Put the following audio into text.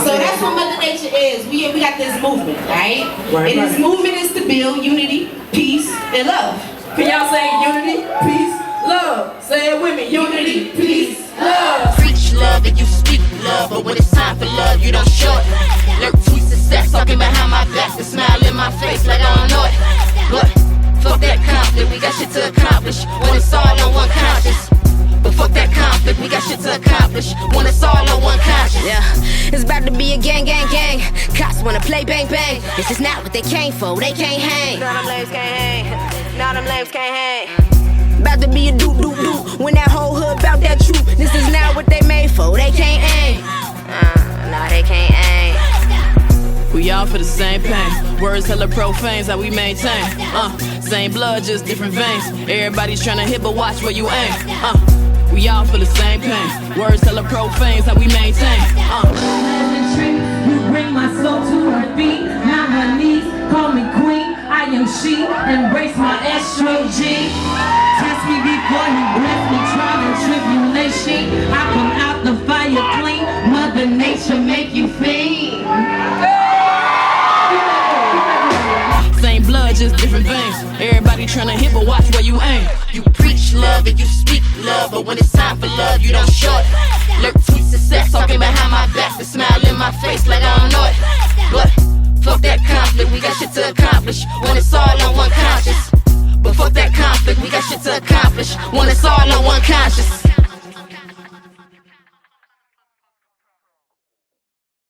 So that's what Mother Nature is. We got this movement, right? Right. And this movement is to build unity, peace, and love. Can y'all say unity, peace, love? Say it with me. Unity, peace, love. Preach love and you speak love, but when it's time for love, you don't show it. Lurk tweet success, talking behind my back, and smile in my face like I don't know it. But fuck that conflict, we got shit to accomplish when it's all on one conscience. But fuck that conflict, we got shit to accomplish when it's all on one conscience. Yeah, it's about to be a gang, gang, gang. Cops wanna play bang, bang. This is not what they came for, they can't hang. Now them lames can't hang. Now them lames can't hang. About to be a doop, doop, doop. When that whole hood bout that truth. This is not what they made for, they can't hang. Nah, they can't hang. We all for the same pain. Words hella profane's how we maintain. Same blood, just different veins. Everybody's tryna hit, but watch where you aim. We all feel the same pain. Words hella profane's how we maintain. You bring my soul to her feet, not her knees. Call me queen, I am she. Embrace my estrogen. Test me before you bless me. Trial and tribulation. I come out the fire clean. Mother Nature make you fiend. Same blood, just different veins. Everybody tryna hit, but watch where you aim. You preach love and you speak love, but when it's time for love, you don't show it. Lurk tweet success, talking behind my back, and smile in my face like I don't know it. But fuck that conflict, we got shit to accomplish when it's all on one conscience. But fuck that conflict, we got shit to accomplish when it's all on one conscience.